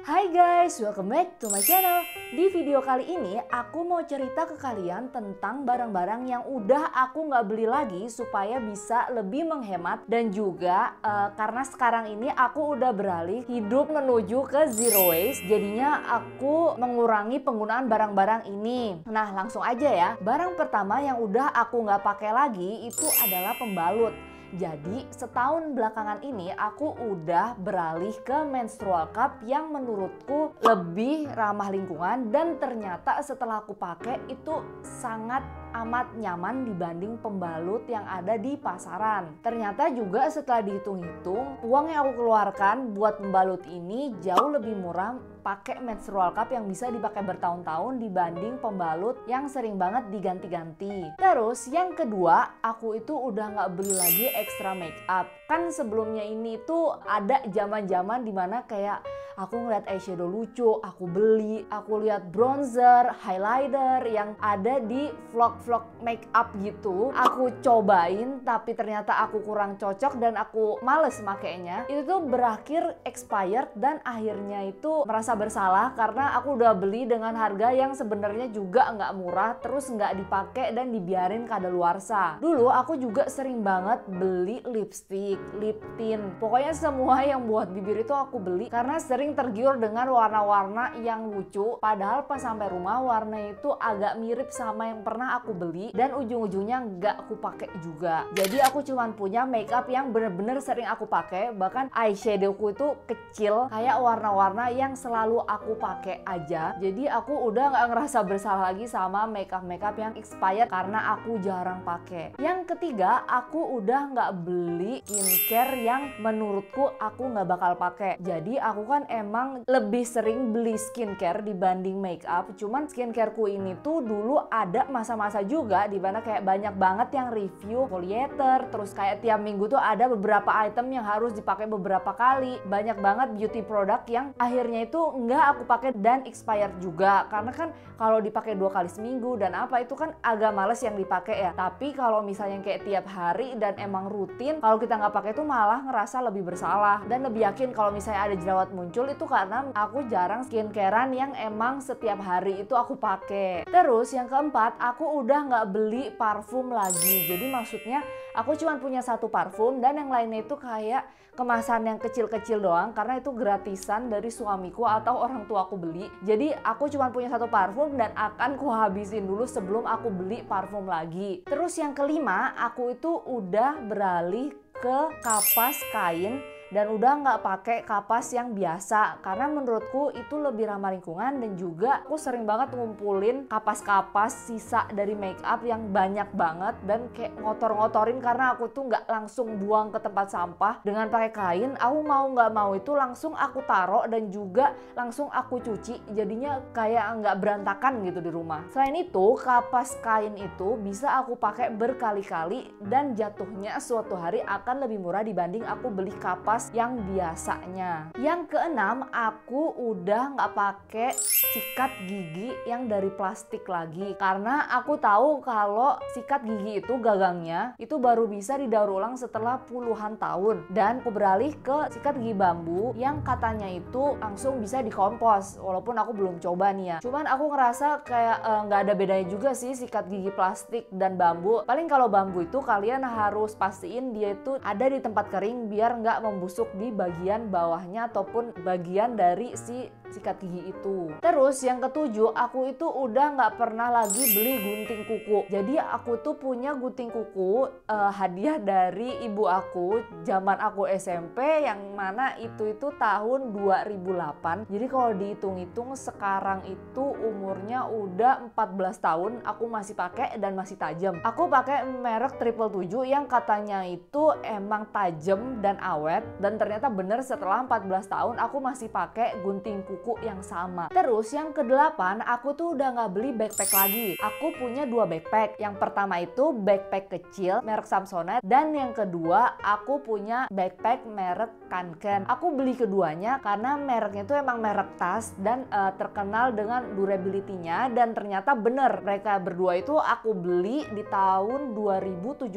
Hai guys, welcome back to my channel. Di video kali ini aku mau cerita ke kalian tentang barang-barang yang udah aku nggak beli lagi supaya bisa lebih menghemat. Dan juga karena sekarang ini aku udah beralih hidup menuju ke zero waste, jadinya aku mengurangi penggunaan barang-barang ini. Nah langsung aja ya, barang pertama yang udah aku nggak pakai lagi itu adalah pembalut. Jadi setahun belakangan ini aku udah beralih ke menstrual cup yang menurutku lebih ramah lingkungan, dan ternyata setelah aku pakai itu sangat amat nyaman dibanding pembalut yang ada di pasaran. Ternyata juga setelah dihitung-hitung, uang yang aku keluarkan buat pembalut ini jauh lebih murah pakai menstrual cup yang bisa dipakai bertahun-tahun dibanding pembalut yang sering banget diganti-ganti. Terus yang kedua, aku itu udah nggak beli lagi extra make up. Kan sebelumnya ini tuh ada zaman-zaman dimana kayak aku ngeliat eyeshadow lucu, aku beli. Aku lihat bronzer, highlighter yang ada di vlog-vlog make up gitu. Aku cobain tapi ternyata aku kurang cocok dan aku males makainya. Itu tuh berakhir expired dan akhirnya itu merasa bersalah karena aku udah beli dengan harga yang sebenarnya juga nggak murah, terus nggak dipakai dan dibiarin kadaluarsa. Dulu aku juga sering banget beli lipstick, lip tint, pokoknya semua yang buat bibir itu aku beli karena sering tergiur dengan warna-warna yang lucu. Padahal pas sampai rumah warna itu agak mirip sama yang pernah aku beli dan ujung-ujungnya nggak aku pakai juga. Jadi aku cuman punya makeup yang bener-bener sering aku pakai, bahkan eyeshadowku itu kecil kayak warna-warna yang selalu aku pakai aja. Jadi aku udah nggak ngerasa bersalah lagi sama makeup yang expired karena aku jarang pakai. Yang ketiga, aku udah nggak beli skincare yang menurutku aku nggak bakal pakai. Jadi aku kan emang lebih sering beli skincare dibanding makeup. Cuman skincareku ini tuh dulu ada masa-masa juga di mana kayak banyak banget yang review exfoliator, terus kayak tiap minggu tuh ada beberapa item yang harus dipakai beberapa kali. Banyak banget beauty product yang akhirnya itu nggak aku pakai dan expired juga, karena kan kalau dipakai 2 kali seminggu dan apa itu kan agak males yang dipakai ya. Tapi kalau misalnya kayak tiap hari dan emang rutin, kalau kita nggak pakai itu malah ngerasa lebih bersalah dan lebih yakin kalau misalnya ada jerawat muncul itu karena aku jarang skincarean yang emang setiap hari itu aku pakai. Terus yang keempat, aku udah nggak beli parfum lagi. Jadi maksudnya aku cuma punya satu parfum dan yang lainnya itu kayak kemasan yang kecil-kecil doang karena itu gratisan dari suamiku atau orang tua aku beli. Jadi aku cuma punya satu parfum dan akan kuhabisin dulu sebelum aku beli parfum lagi. Terus yang kelima, aku itu udah beralih ke kapas kain dan udah nggak pakai kapas yang biasa karena menurutku itu lebih ramah lingkungan, dan juga aku sering banget ngumpulin kapas-kapas sisa dari make up yang banyak banget dan kayak ngotor-ngotorin karena aku tuh nggak langsung buang ke tempat sampah. Dengan pakai kain, aku mau nggak mau itu langsung aku taruh dan juga langsung aku cuci, jadinya kayak nggak berantakan gitu di rumah. Selain itu, kapas kain itu bisa aku pakai berkali-kali dan jatuhnya suatu hari akan lebih murah dibanding aku beli kapas yang biasanya. Yang keenam, aku udah nggak pakai sikat gigi yang dari plastik lagi karena aku tahu kalau sikat gigi itu gagangnya itu baru bisa didaur ulang setelah puluhan tahun, dan aku beralih ke sikat gigi bambu yang katanya itu langsung bisa dikompos. Walaupun aku belum coba nih ya, cuman aku ngerasa kayak nggak ada bedanya juga sih sikat gigi plastik dan bambu. Paling kalau bambu itu kalian harus pastiin dia itu ada di tempat kering biar nggak membusuk di bagian bawahnya ataupun bagian dari si sikat gigi itu. Terus yang ketujuh, aku itu udah nggak pernah lagi beli gunting kuku. Jadi aku tuh punya gunting kuku hadiah dari ibu aku zaman aku SMP, yang mana itu tahun 2008. Jadi kalau dihitung-hitung sekarang itu umurnya udah 14 tahun aku masih pakai dan masih tajam. Aku pakai merek 777 yang katanya itu emang tajam dan awet, dan ternyata bener setelah 14 tahun aku masih pakai gunting kuku yang sama. Terus yang kedelapan, aku tuh udah nggak beli backpack lagi. Aku punya 2 backpack. Yang pertama itu backpack kecil merek Samsonite, dan yang kedua aku punya backpack merek Kanken. Aku beli keduanya karena mereknya itu emang merek tas dan terkenal dengan durability-nya, dan ternyata bener mereka berdua itu aku beli di tahun 2017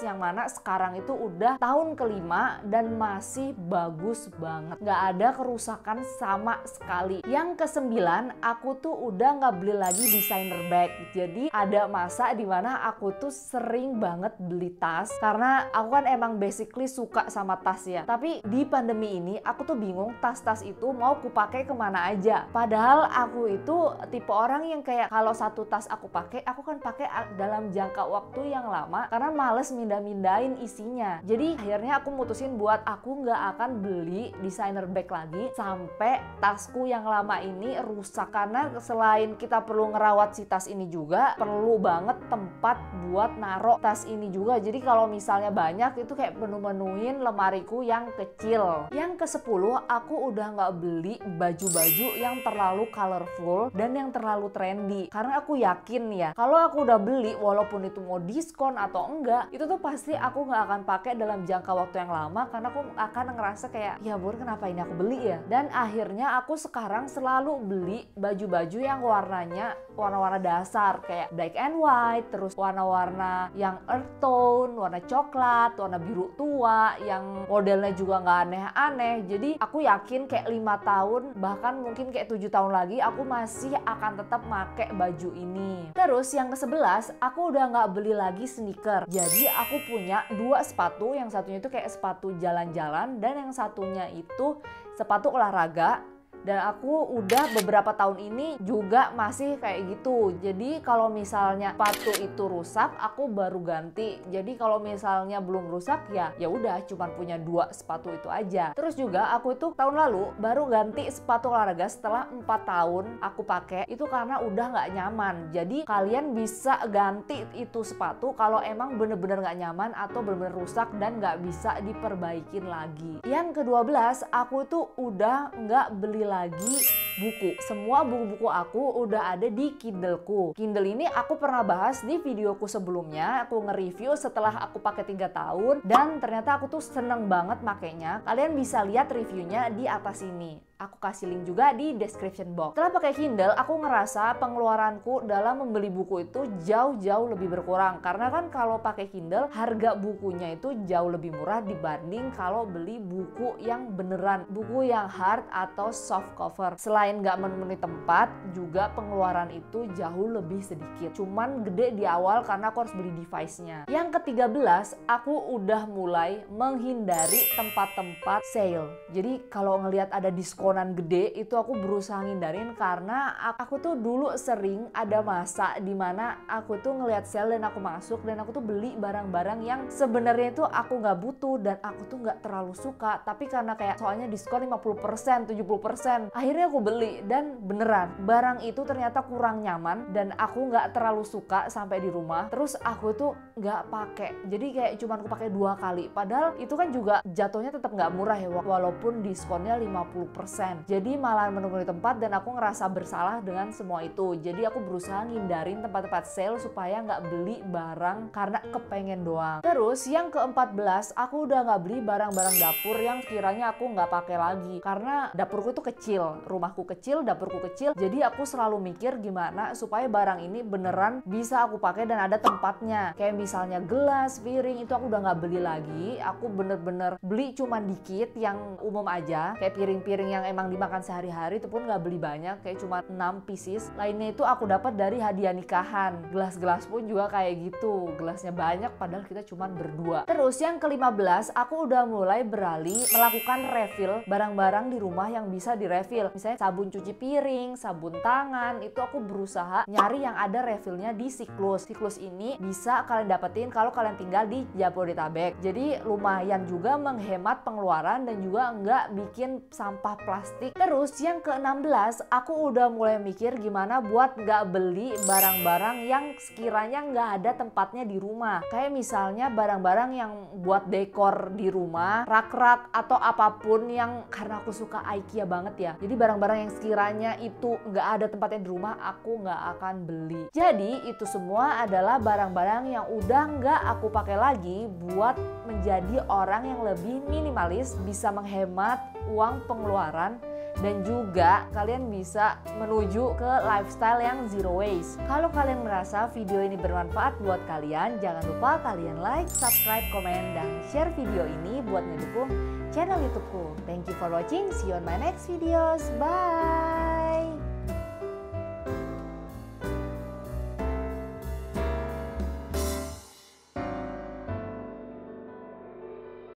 yang mana sekarang itu udah tahun kelima dan masih masih bagus banget, nggak ada kerusakan sama sekali. Yang ke-9, aku tuh udah nggak beli lagi designer bag. Jadi ada masa dimana aku tuh sering banget beli tas karena aku kan emang basically suka sama tas ya. Tapi di pandemi ini aku tuh bingung tas-tas itu mau aku pakai kemana aja. Padahal aku itu tipe orang yang kayak kalau satu tas aku pakai, aku kan pakai dalam jangka waktu yang lama karena males mindah-mindahin isinya. Jadi akhirnya aku mutusin buat aku nggak akan beli designer bag lagi sampai tasku yang lama ini rusak. Karena selain kita perlu ngerawat si tas ini juga, perlu banget tempat buat naruh tas ini juga. Jadi kalau misalnya banyak itu kayak penuh-penuhin lemariku yang kecil. Yang ke-10, aku udah nggak beli baju-baju yang terlalu colorful dan yang terlalu trendy. Karena aku yakin ya, kalau aku udah beli walaupun itu mau diskon atau enggak, itu tuh pasti aku nggak akan pakai dalam jangka waktu yang lama karena aku akan ngerasa kayak, ya ampun kenapa ini aku beli ya. Dan akhirnya aku sekarang selalu beli baju-baju yang warnanya warna-warna dasar kayak black and white, terus warna-warna yang earth tone, warna coklat, warna biru tua, yang modelnya juga nggak aneh-aneh. Jadi aku yakin kayak 5 tahun bahkan mungkin kayak 7 tahun lagi aku masih akan tetap pakai baju ini. Terus yang ke-11, aku udah nggak beli lagi sneaker. Jadi aku punya 2 sepatu, yang satunya itu kayak sepatu jalan-jalan dan yang satunya itu sepatu olahraga. Dan aku udah beberapa tahun ini juga masih kayak gitu. Jadi kalau misalnya sepatu itu rusak, aku baru ganti. Jadi kalau misalnya belum rusak ya udah cuman punya 2 sepatu itu aja. Terus juga aku itu tahun lalu baru ganti sepatu olahraga setelah 4 tahun aku pakai. Itu karena udah nggak nyaman. Jadi kalian bisa ganti itu sepatu kalau emang bener-bener nggak nyaman atau bener-bener rusak dan nggak bisa diperbaikin lagi. Yang ke-12, aku itu udah nggak beli lagi buku. Semua buku-buku aku udah ada di Kindleku. Kindle ini aku pernah bahas di videoku sebelumnya. Aku nge-review setelah aku pakai 3 tahun dan ternyata aku tuh seneng banget makainya. Kalian bisa lihat reviewnya di atas ini. Aku kasih link juga di description box. Setelah pakai Kindle, aku ngerasa pengeluaranku dalam membeli buku itu jauh-jauh lebih berkurang. Karena kan kalau pakai Kindle, harga bukunya itu jauh lebih murah dibanding kalau beli buku yang beneran. Buku yang hard atau soft cover. Selain nggak memenuhi tempat, juga pengeluaran itu jauh lebih sedikit. Cuman gede di awal karena aku harus beli device-nya. Yang ke-13, aku udah mulai menghindari tempat-tempat sale. Jadi kalau ngelihat ada diskon gede itu aku berusaha ngindarin karena aku tuh dulu sering ada masa dimana aku tuh ngelihat sale dan aku masuk dan aku tuh beli barang-barang yang sebenarnya itu aku nggak butuh dan aku tuh nggak terlalu suka, tapi karena kayak soalnya diskon 50%, 70%, akhirnya aku beli dan beneran barang itu ternyata kurang nyaman dan aku nggak terlalu suka sampai di rumah. Terus aku tuh nggak pakai, jadi kayak cuman aku pakai 2 kali, padahal itu kan juga jatuhnya tetap nggak murah ya walaupun diskonnya 50%. Jadi malah menemukan tempat dan aku ngerasa bersalah dengan semua itu. Jadi aku berusaha ngindarin tempat-tempat sale supaya nggak beli barang karena kepengen doang. Terus yang ke-14, aku udah nggak beli barang-barang dapur yang kiranya aku nggak pakai lagi. Karena dapurku itu kecil, rumahku kecil, dapurku kecil. Jadi aku selalu mikir gimana supaya barang ini beneran bisa aku pakai dan ada tempatnya. Kayak misalnya gelas, piring, itu aku udah nggak beli lagi. Aku bener-bener beli cuman dikit yang umum aja. Kayak piring-piring yang emang dimakan sehari-hari itu pun nggak beli banyak, kayak cuma 6 pieces. Lainnya itu aku dapat dari hadiah nikahan. Gelas-gelas pun juga kayak gitu, gelasnya banyak padahal kita cuma berdua. Terus yang ke-15, aku udah mulai beralih melakukan refill barang-barang di rumah yang bisa direfill. Misalnya sabun cuci piring, sabun tangan, itu aku berusaha nyari yang ada refillnya di Siklus. Siklus ini bisa kalian dapetin kalau kalian tinggal di Jabodetabek. Jadi lumayan juga menghemat pengeluaran dan juga nggak bikin sampah plastik. Terus yang ke-16, aku udah mulai mikir gimana buat nggak beli barang-barang yang sekiranya nggak ada tempatnya di rumah. Kayak misalnya barang-barang yang buat dekor di rumah, rak-rak atau apapun yang karena aku suka IKEA banget ya. Jadi barang-barang yang sekiranya itu nggak ada tempatnya di rumah, aku nggak akan beli. Jadi itu semua adalah barang-barang yang udah nggak aku pakai lagi buat menjadi orang yang lebih minimalis, bisa menghemat uang pengeluaran, dan juga kalian bisa menuju ke lifestyle yang zero waste. Kalau kalian merasa video ini bermanfaat buat kalian, jangan lupa kalian like, subscribe, komen, dan share video ini buat ngedukung channel YouTubeku. Thank you for watching, see you on my next videos, bye!